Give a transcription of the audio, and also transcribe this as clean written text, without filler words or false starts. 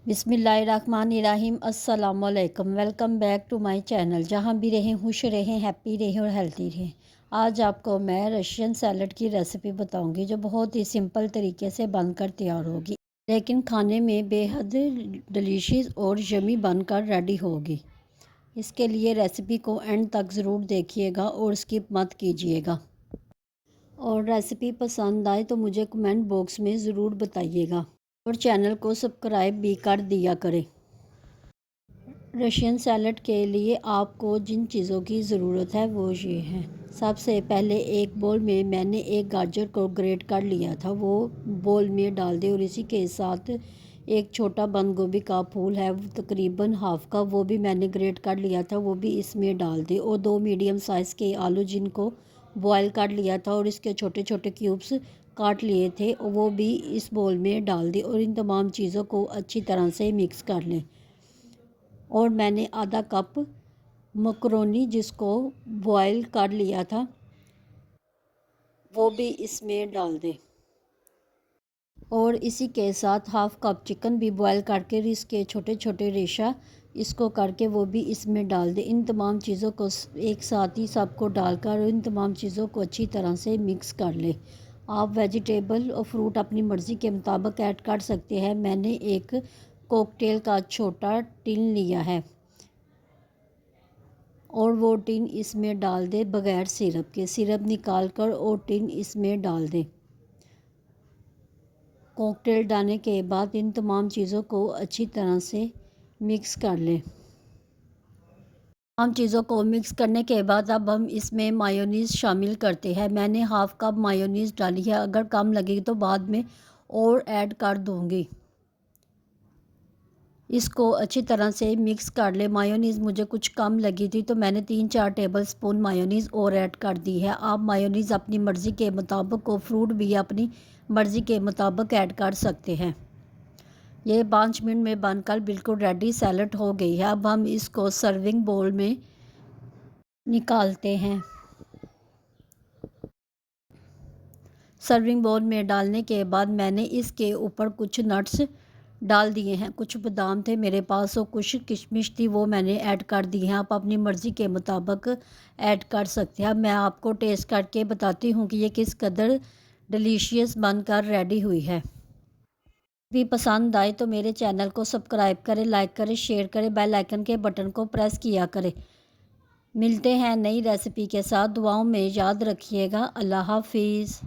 बिस्मिल्लाहिर्रहमानिर्रहीम अस्सलामुअलैकुम। Welcome back to my channel. जहाँ भी रहें खुश रहें, हैप्पी रहें और हेल्थी रहें। आज आपको मैं रशियन सैलड की रेसिपी बताऊंगी जो बहुत ही सिंपल तरीके से बनकर तैयार होगी, लेकिन खाने में बेहद डिलीशियस और यमी बनकर रेडी होगी। इसके लिए रेसिपी को एंड तक ज़रूर देखिएगा और स्किप मत कीजिएगा। और रेसिपी पसंद आए तो मुझे कमेंट बॉक्स में ज़रूर बताइएगा और चैनल को सब्सक्राइब भी कर दिया करें। रशियन सैलड के लिए आपको जिन चीज़ों की ज़रूरत है वो ये है। सबसे पहले एक बोल में मैंने एक गाजर को ग्रेट कर लिया था, वो बोल में डाल दें। और इसी के साथ एक छोटा बंद गोभी का फूल है तकरीबन हाफ का, वो भी मैंने ग्रेट कर लिया था, वो भी इसमें डाल दें। और 2 मीडियम साइज़ के आलू जिनको बॉयल कर लिया था और इसके छोटे छोटे क्यूब्स काट लिए थे, वो भी इस बोल में डाल दी। और इन तमाम चीज़ों को अच्छी तरह से मिक्स कर लें। और मैंने आधा कप मकरोनी जिसको बॉयल कर लिया था वो भी इसमें डाल दें। और इसी के साथ हाफ कप चिकन भी बॉयल करके इसके छोटे छोटे रेशा इसको करके वो भी इसमें डाल दें। इन तमाम चीज़ों को एक साथ ही सबको डालकर इन तमाम चीज़ों को अच्छी तरह से मिक्स कर लें। आप वेजिटेबल और फ्रूट अपनी मर्ज़ी के मुताबिक ऐड कर सकते हैं। मैंने एक कॉकटेल का छोटा टिन लिया है और वो टिन इसमें डाल दें बग़ैर सिरप के। सिरप निकाल कर और टिन इसमें डाल दें। कॉकटेल डालने के बाद इन तमाम चीज़ों को अच्छी तरह से मिक्स कर लें। तमाम चीज़ों को मिक्स करने के बाद अब हम इसमें मायोनीज़ शामिल करते हैं। मैंने हाफ कप मायोनीज़ डाली है, अगर कम लगेगी तो बाद में और ऐड कर दूँगी। इसको अच्छी तरह से मिक्स कर ले। मायोनीज़ मुझे कुछ कम लगी थी तो मैंने 3-4 टेबलस्पून मायोनीज़ और ऐड कर दी है। आप मायोनीज़ अपनी मर्ज़ी के मुताबिक और फ्रूट भी अपनी मर्ज़ी के मुताबिक ऐड कर सकते हैं। ये 5 मिनट में बनकर बिल्कुल रेडी सैलड हो गई है। अब हम इसको सर्विंग बोल में निकालते हैं। सर्विंग बोल में डालने के बाद मैंने इसके ऊपर कुछ नट्स डाल दिए हैं। कुछ बादाम थे मेरे पास और कुछ किशमिश थी, वो मैंने ऐड कर दी हैं। आप अपनी मर्ज़ी के मुताबिक ऐड कर सकते हैं। अब मैं आपको टेस्ट करके बताती हूँ कि ये किस कदर डिलीशियस बनकर रेडी हुई है। भी पसंद आए तो मेरे चैनल को सब्सक्राइब करें, लाइक करें, शेयर करें, बेल आइकन के बटन को प्रेस किया करें। मिलते हैं नई रेसिपी के साथ। दुआओं में याद रखिएगा। अल्लाह हाफिज़।